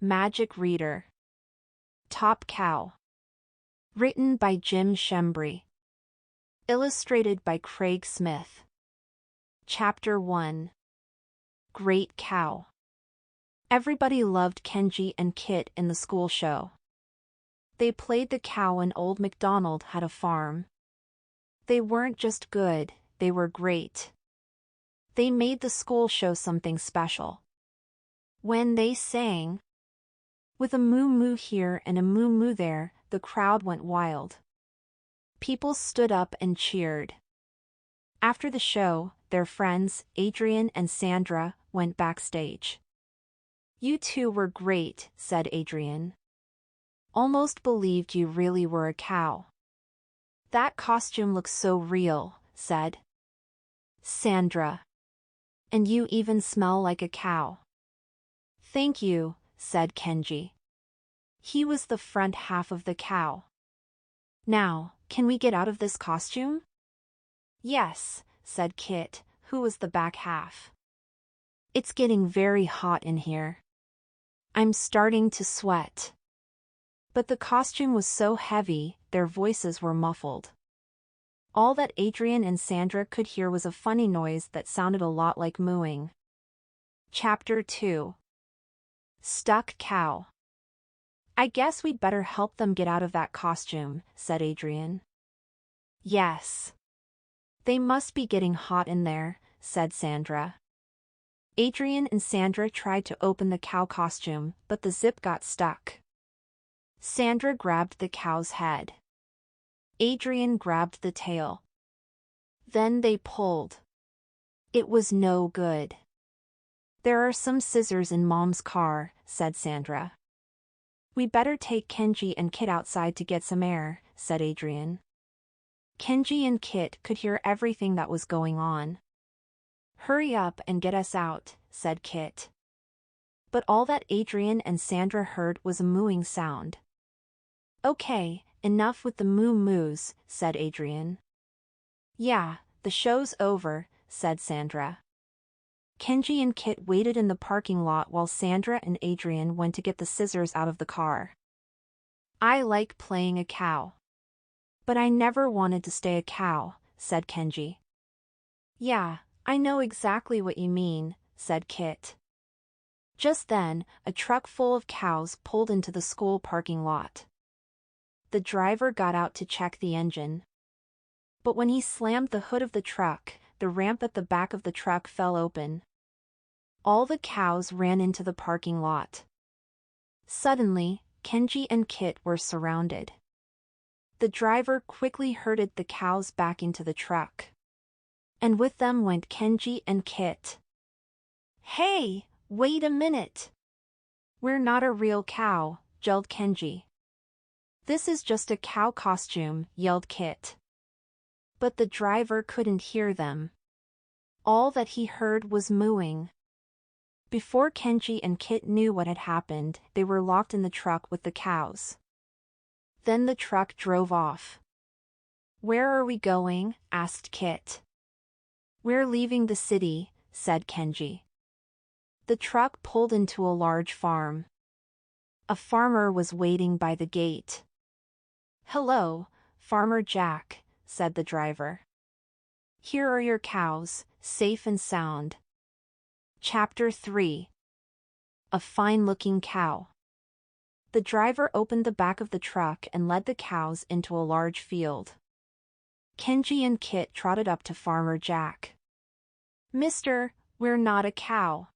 Magic Reader. Top Cow. Written by Jim Shembry. Illustrated by Craig Smith. Chapter 1. Great Cow. Everybody loved Kenji and Kit in the school show. They played the cow and Old MacDonald had a farm. They weren't just good, they were great. They made the school show something special. When they sang, with a moo-moo here and a moo-moo there, the crowd went wild. People stood up and cheered. After the show, their friends, Adrian and Sandra, went backstage. "You two were great," said Adrian. "Almost believed you really were a cow." "That costume looks so real," said Sandra. "And you even smell like a cow." "Thank you," said Kenji. He was the front half of the cow. "Now, can we get out of this costume?" "Yes," said Kit, who was the back half. "It's getting very hot in here. I'm starting to sweat." But the costume was so heavy, their voices were muffled. All that Adrian and Sandra could hear was a funny noise that sounded a lot like mooing. Chapter 2. Stuck Cow. "I guess we'd better help them get out of that costume," said Adrian. "Yes. They must be getting hot in there," said Sandra. Adrian and Sandra tried to open the cow costume, but the zip got stuck. Sandra grabbed the cow's head. Adrian grabbed the tail. Then they pulled. It was no good. "There are some scissors in Mom's car," said Sandra. "We better take Kenji and Kit outside to get some air," said Adrian. Kenji and Kit could hear everything that was going on. "Hurry up and get us out," said Kit. But all that Adrian and Sandra heard was a mooing sound. "Okay, enough with the moo-moos," said Adrian. "Yeah, the show's over," said Sandra. Kenji and Kit waited in the parking lot while Sandra and Adrian went to get the scissors out of the car. "I like playing a cow. But I never wanted to stay a cow," said Kenji. "Yeah, I know exactly what you mean," said Kit. Just then, a truck full of cows pulled into the school parking lot. The driver got out to check the engine. But when he slammed the hood of the truck, the ramp at the back of the truck fell open. All the cows ran into the parking lot. Suddenly, Kenji and Kit were surrounded. The driver quickly herded the cows back into the truck. And with them went Kenji and Kit. "Hey, wait a minute! We're not a real cow," yelled Kenji. "This is just a cow costume," yelled Kit. But the driver couldn't hear them. All that he heard was mooing. Before Kenji and Kit knew what had happened, they were locked in the truck with the cows. Then the truck drove off. "Where are we going?" asked Kit. "We're leaving the city," said Kenji. The truck pulled into a large farm. A farmer was waiting by the gate. "Hello, Farmer Jack," said the driver. "Here are your cows, safe and sound." Chapter 3. A Fine-Looking Cow. The driver opened the back of the truck and led the cows into a large field. Kenji and Kit trotted up to Farmer Jack. "Mister, we're not a cow.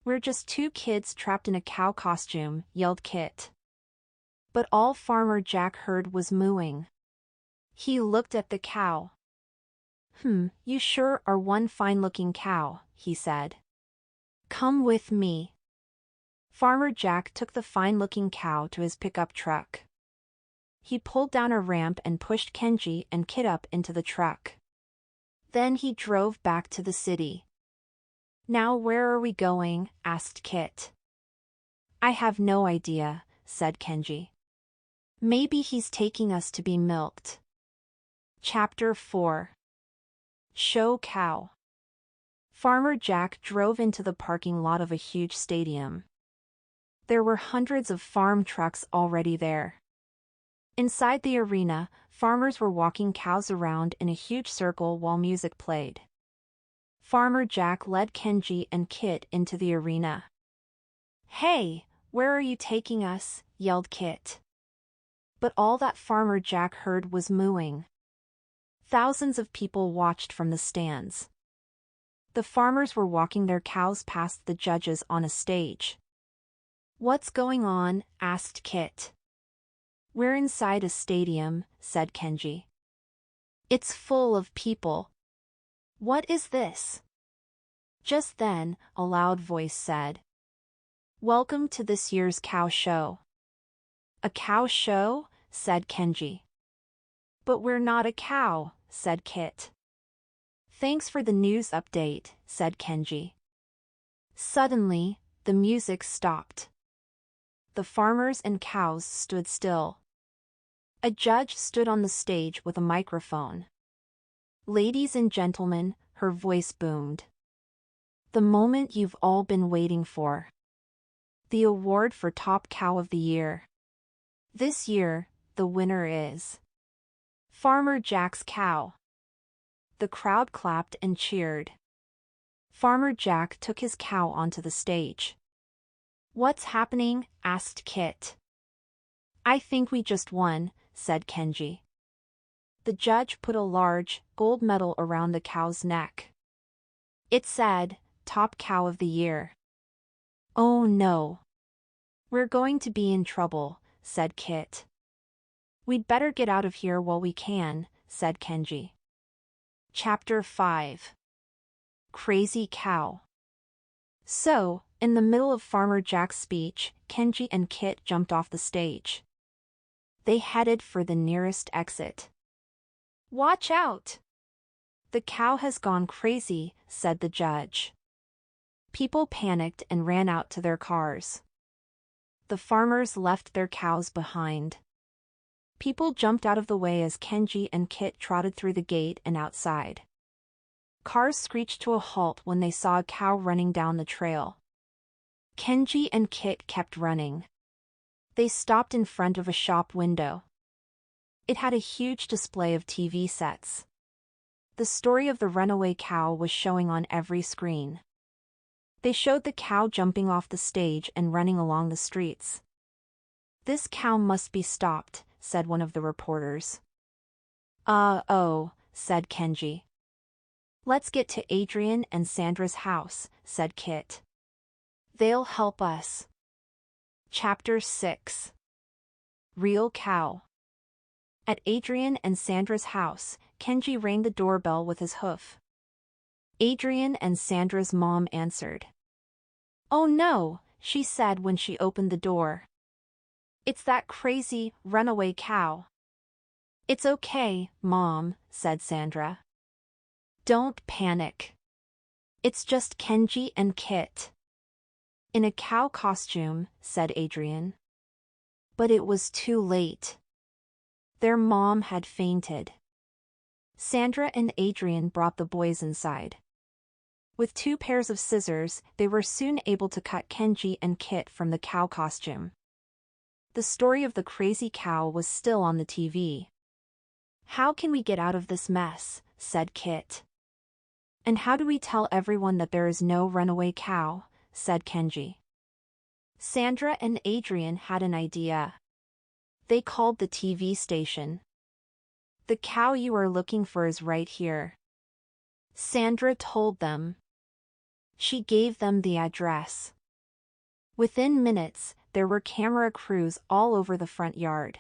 We're just two kids trapped in a cow costume," yelled Kit. But all Farmer Jack heard was mooing. He looked at the cow. You sure are one fine-looking cow," he said. "Come with me." Farmer Jack took the fine-looking cow to his pickup truck. He pulled down a ramp and pushed Kenji and Kit up into the truck. Then he drove back to the city. "Now where are we going?" asked Kit. "I have no idea," said Kenji. "Maybe he's taking us to be milked." Chapter 4. Show Cow. Farmer Jack drove into the parking lot of a huge stadium. There were hundreds of farm trucks already there. Inside the arena, farmers were walking cows around in a huge circle while music played. Farmer Jack led Kenji and Kit into the arena. "Hey, where are you taking us?" yelled Kit. But all that Farmer Jack heard was mooing. Thousands of people watched from the stands. The farmers were walking their cows past the judges on a stage. "What's going on?" asked Kit. "We're inside a stadium," said Kenji. "It's full of people." "What is this?" Just then, a loud voice said, "Welcome to this year's cow show." "A cow show?" said Kenji. "But we're not a cow," said Kit. "Thanks for the news update," said Kenji. Suddenly, the music stopped. The farmers and cows stood still. A judge stood on the stage with a microphone. "Ladies and gentlemen," her voice boomed. "The moment you've all been waiting for. The award for Top Cow of the Year. This year, the winner is Farmer Jack's cow." The crowd clapped and cheered. Farmer Jack took his cow onto the stage. "What's happening?" asked Kit. "I think we just won," said Kenji. The judge put a large, gold medal around the cow's neck. It said, "Top Cow of the Year." "Oh no. We're going to be in trouble," said Kit. "We'd better get out of here while we can," said Kenji. Chapter 5. Crazy Cow. So, in the middle of Farmer Jack's speech, Kenji and Kit jumped off the stage. They headed for the nearest exit. "Watch out! The cow has gone crazy," said the judge. People panicked and ran out to their cars. The farmers left their cows behind. People jumped out of the way as Kenji and Kit trotted through the gate and outside. Cars screeched to a halt when they saw a cow running down the trail. Kenji and Kit kept running. They stopped in front of a shop window. It had a huge display of TV sets. The story of the runaway cow was showing on every screen. They showed the cow jumping off the stage and running along the streets. "This cow must be stopped," said one of the reporters. Oh, said Kenji. "Let's get to Adrian and Sandra's house," said Kit. "They'll help us." Chapter 6. Real Cow. At Adrian and Sandra's house, Kenji rang the doorbell with his hoof. Adrian and Sandra's mom answered. "Oh no," she said when she opened the door. "It's that crazy, runaway cow." "It's okay, Mom," said Sandra. "Don't panic. It's just Kenji and Kit." "In a cow costume," said Adrian. But it was too late. Their mom had fainted. Sandra and Adrian brought the boys inside. With 2 pairs of scissors, they were soon able to cut Kenji and Kit from the cow costume. The story of the crazy cow was still on the TV. "How can we get out of this mess?" said Kit. "And how do we tell everyone that there is no runaway cow?" said Kenji. Sandra and Adrian had an idea. They called the TV station. "The cow you are looking for is right here," Sandra told them. She gave them the address. Within minutes, there were camera crews all over the front yard.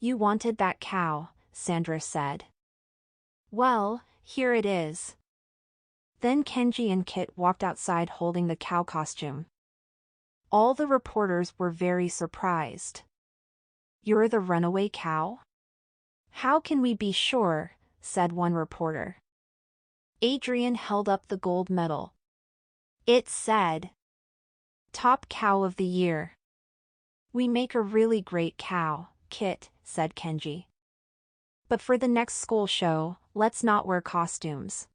"You wanted that cow," Sandra said. "Well, here it is." Then Kenji and Kit walked outside holding the cow costume. All the reporters were very surprised. "You're the runaway cow?" "How can we be sure?" said one reporter. Adrian held up the gold medal. It said, "Top Cow of the Year." "We make a really great cow, Kit," said Kenji. "But for the next school show, let's not wear costumes."